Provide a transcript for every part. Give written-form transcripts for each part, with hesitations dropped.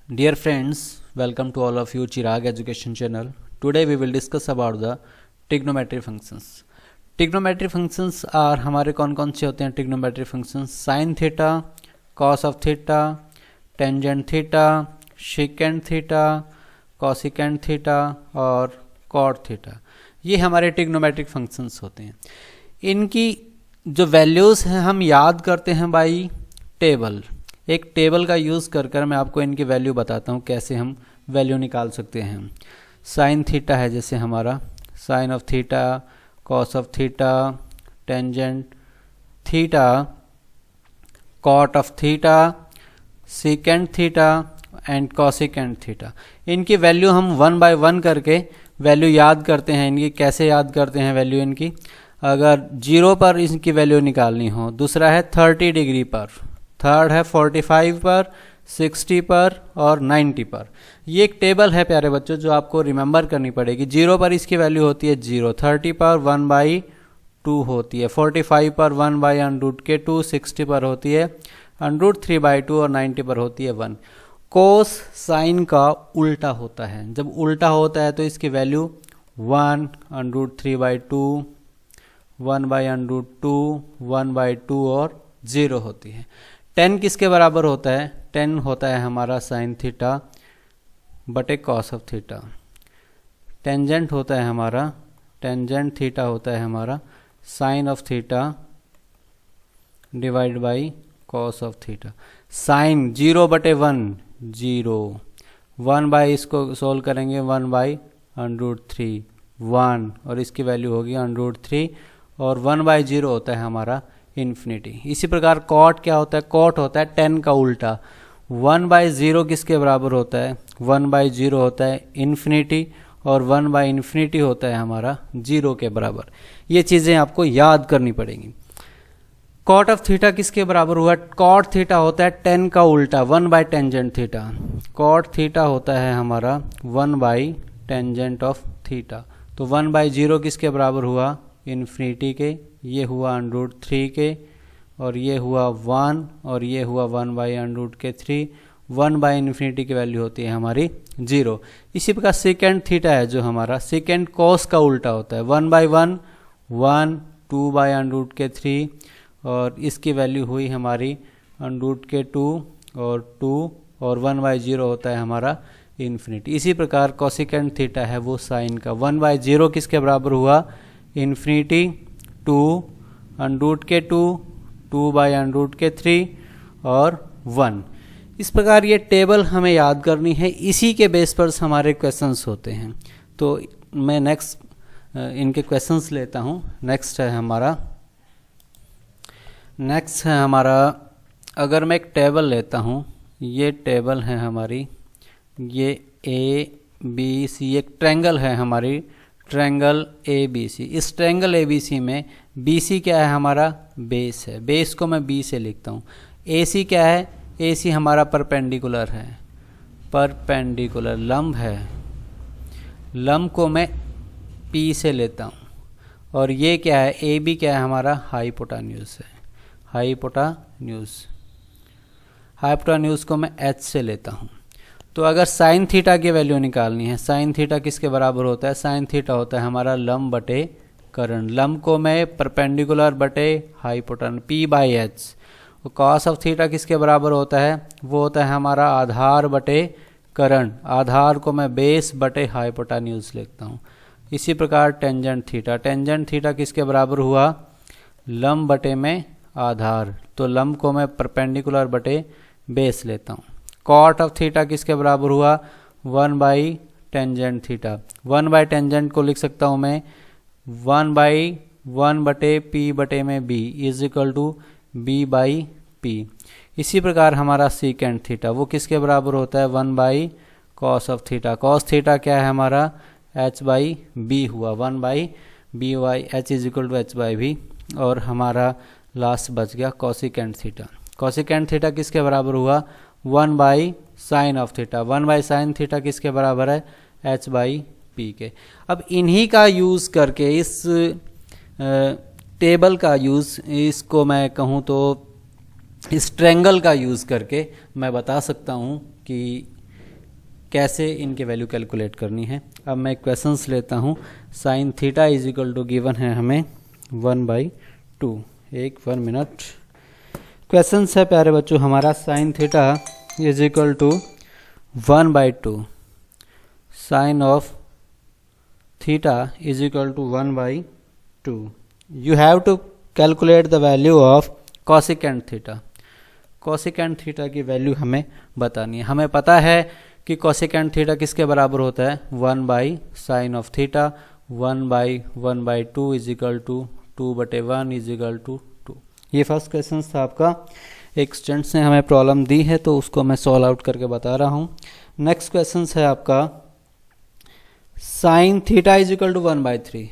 Dear friends, welcome to all of you Chirag Education Channel. Today we will discuss about the trigonometry functions. Trigonometry functions are हमारे कौन कौन से होते हैं trigonometry functions? Sin theta, cos of theta, tangent theta, secant theta, cosecant theta और cot theta. ये हमारे trigonometric functions होते हैं. इनकी जो वैल्यूज़ हैं हम याद करते हैं बाई टेबल. एक टेबल का यूज़ कर मैं आपको इनकी वैल्यू बताता हूँ कैसे हम वैल्यू निकाल सकते हैं. साइन थीटा है जैसे हमारा sine of theta, cos of theta, tangent theta, cot of theta, second theta and cosecant theta. इनकी वैल्यू हम वन बाय वन करके वैल्यू याद करते हैं. इनकी कैसे याद करते हैं वैल्यू इनकी? अगर 0 पर इसकी वैल्यू निकालनी हो, दूसरा है 30 डिग्री पर, थर्ड है 45 पर, 60 पर और 90 पर. ये एक टेबल है प्यारे बच्चों जो आपको रिमेंबर करनी पड़ेगी. 0 पर इसकी वैल्यू होती है 0, 30 पर 1/2 होती है, 45 पर 1/√2, 60 पर होती है √3/2 और 90 पर होती है 1. कोस साइन का उल्टा होता है. जब उल्टा होता है तो इसकी वैल्यू 1√3/2, 1/√2, 1/2 और 0 होती है. 10 किसके बराबर होता है? 10 होता है हमारा साइन थीटा बटे कॉस ऑफ थीटा. टेंजेंट होता है हमारा, टेंजेंट थीटा होता है हमारा sine of theta divide by cos of theta. Sine 0/1 0, 1 by इसको सोल्व करेंगे 1/√3 1 और इसकी वैल्यू होगी √3 और 1/0 होता है हमारा इन्फिनिटी. इसी प्रकार कॉट क्या होता है? कॉट होता है 10 का उल्टा. 1/0 किसके बराबर होता है? 1/0 होता है इन्फिनिटी और 1/∞ होता है हमारा 0 के बराबर. ये चीज़ें आपको याद करनी पड़ेंगी. कॉट ऑफ थीटा किसके बराबर हुआ? कॉट थीटा होता है 10 का उल्टा 1/टेंजेंट थीटा. कॉट थीटा होता है हमारा 1/टेंजेंट ऑफ थीटा. तो 1/0 किसके बराबर हुआ? इन्फिनिटी के. ये हुआ √3 के और ये हुआ 1 और ये हुआ 1/√3. 1/∞ की वैल्यू होती है हमारी 0. इसी प्रकार सेकेंड थीटा है जो हमारा सेकेंड कॉस का उल्टा होता है 1/1 1, 2/√3 और इसकी वैल्यू हुई हमारी √2 और 2 और 1/0 होता है हमारा इन्फिनिटी. इसी प्रकार कॉसेकेंट थीटा है वो साइन का 1/0 किसके बराबर हुआ? इन्फिनिटी 2, √2, 2/√3 और 1. इस प्रकार ये टेबल हमें याद करनी है. इसी के बेस पर हमारे क्वेश्चंस होते हैं. तो मैं नेक्स्ट इनके क्वेश्चंस लेता हूँ. नेक्स्ट है हमारा अगर मैं एक टेबल लेता हूँ, ये टेबल है हमारी, ये ABC एक ट्रायंगल है हमारी, ट्रायंगल ABC. इस ट्रायंगल ABC में BC क्या है? हमारा बेस है. बेस को मैं B से लिखता हूँ. AC क्या है? AC हमारा परपेंडिकुलर है, परपेंडिकुलर लंब है. लंब को मैं P से लेता हूँ. और ये क्या है? AB क्या है? हमारा हाइपोटेन्यूज है, हाइपोटेन्यूज. हाइपोटेन्यूज को मैं H से लेता हूँ. तो अगर साइन थीटा की वैल्यू निकालनी है, साइन थीटा किसके बराबर होता है? साइन थीटा होता है हमारा लंब बटे कर्ण. लंब को मैं परपेंडिकुलर बटे hypotenuse P/H. Cos of theta किसके बराबर होता है? वो होता है हमारा आधार बटे कर्ण. आधार को मैं बेस बटे हाइपोटेन्यूज लिखता हूँ. इसी प्रकार टेंजेंट थीटा, टेंजेंट थीटा किसके बराबर हुआ? लंब बटे में आधार. तो लंब को मैं परपेंडिकुलर बटे बेस लेता हूँ. कॉट ऑफ थीटा किसके बराबर हुआ? 1/टेंजेंट थीटा. 1/टेंजेंट को लिख सकता हूँ मैं 1/1 बटे P बटे में B = B/P. इसी प्रकार हमारा सेकेंड थीटा वो किसके बराबर होता है? 1/कॉस ऑफ थीटा. कॉस थीटा क्या है हमारा? H/B हुआ, 1/B/H = H/B. और हमारा लास्ट बच गया कॉसेकेंट थीटा. कॉसेकेंट थीटा किसके बराबर हुआ? 1/साइन ऑफ थीटा. 1/साइन थीटा किसके बराबर है? H/P के. अब इन्हीं का यूज़ करके इस टेबल का यूज़, इसको मैं कहूँ तो इस ट्रायंगल का यूज़ करके मैं बता सकता हूँ कि कैसे इनके वैल्यू कैलकुलेट करनी है। अब मैं क्वेश्चंस लेता हूँ। Sine theta is equal to given है हमें 1/2। 1 मिनट। क्वेश्चन है प्यारे बच्चों हमारा, sine theta is equal to 1/2। Sine of theta is equal to 1/2। You have to calculate the value of cosecant theta. Cosecant theta की वैल्यू हमें बतानी है। हमें पता है कि कोसेकेंट थीटा किसके बराबर होता है, 1/sin of theta. 1/1/2 is equal to 2/1 is equal to 2। ये फर्स्ट क्वेश्चन था आपका। एक स्टूडेंट्स ने हमें प्रॉब्लम दी है तो उसको मैं सॉल्व आउट करके बता रहा हूँ। नेक्स्ट क्वेश्चन है आपका, sine theta is equal to 1/3।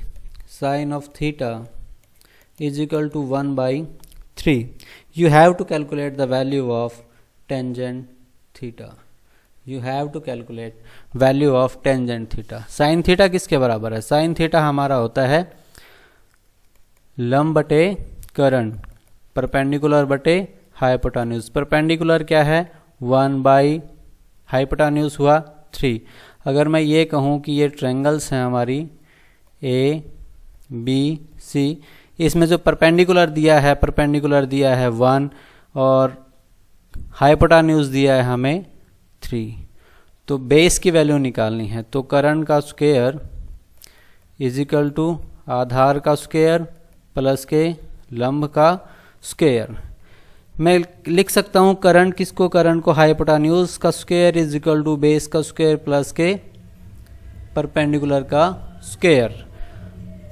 Sine of theta is equal to 1/3। You have to calculate the value of tangent theta. You have to calculate value of tangent theta. Sin theta किसके बराबर है? Sin theta हमारा होता है लंब बटे कर्ण, perpendicular बटे hypotenuse. Perpendicular क्या है, 1/ हाइपोटेन्यूज हुआ 3। अगर मैं ये कहूँ कि ये ट्रायंगल्स हैं हमारी ABC, इसमें जो परपेंडिकुलर दिया है 1 और हाइपोटेन्यूज दिया है हमें 3। तो बेस की वैल्यू निकालनी है। तो कर्ण का स्क्वायर इज इक्वल टू आधार का स्क्वायर प्लस के लंब का स्क्वायर। मैं लिख सकता हूँ कर्ण किसको, कर्ण को हाइपोटेन्यूज का square is equal to base का स्क्वायर प्लस के परपेंडिकुलर का स्क्वायर।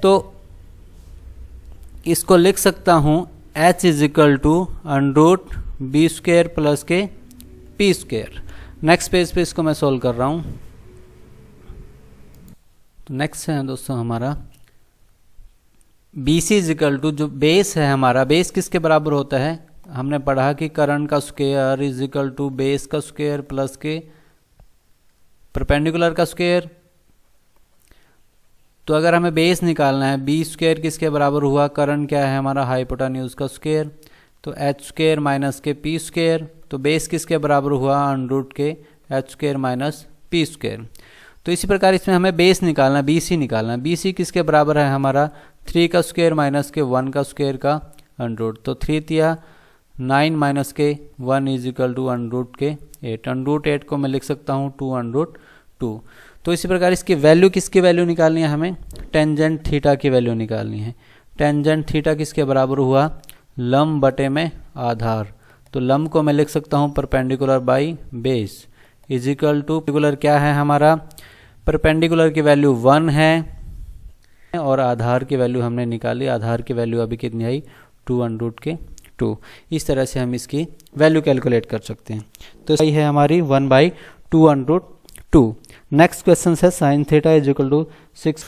तो इसको लिख सकता हूँ h is equal to √b² plus के p²। नेक्स्ट पेज पे इसको मैं सोल्व कर रहा हूँ। तो नेक्स्ट है दोस्तों हमारा BC इज इक्वल टू, जो बेस है हमारा, बेस किसके बराबर होता है, हमने पढ़ा कि कर्ण का square is equal to base का स्क्वायर प्लस के परपेंडिकुलर का स्क्वायर। तो अगर हमें बेस निकालना है, b² किसके बराबर हुआ, कर्ण क्या है हमारा, हाइपोटेन्यूज का स्क्वायर। तो h² माइनस के p²। तो बेस किसके बराबर हुआ, √ के h² माइनस p²। तो इसी प्रकार इसमें हमें बेस निकालना, BC निकालना। BC किसके बराबर है हमारा, 3 का स्क्वायर माइनस के 1 का स्क्वायर का √ तो 3 तिया 9 माइनस के 1 इज इक्वल टू √ के 8। √8 को मैं लिख सकता हूँ 2√2। तो इसी प्रकार इसकी वैल्यू, किसकी वैल्यू निकालनी है हमें, टेंजेंट थीटा की वैल्यू निकालनी है। टेंजेंट थीटा किसके बराबर हुआ, लंब बटे में आधार। तो लंब को मैं लिख सकता हूँ perpendicular by base is equal to, perpendicular क्या है हमारा, परपेंडिकुलर की वैल्यू 1 है और आधार की वैल्यू हमने निकाली। आधार की वैल्यू अभी कितनी आई, 2 के 2। इस तरह से हम इसकी वैल्यू कैलकुलेट कर सकते हैं। तो सही है हमारी 1/2 √2। नेक्स्ट क्वेश्चन है, sine theta is equal to 6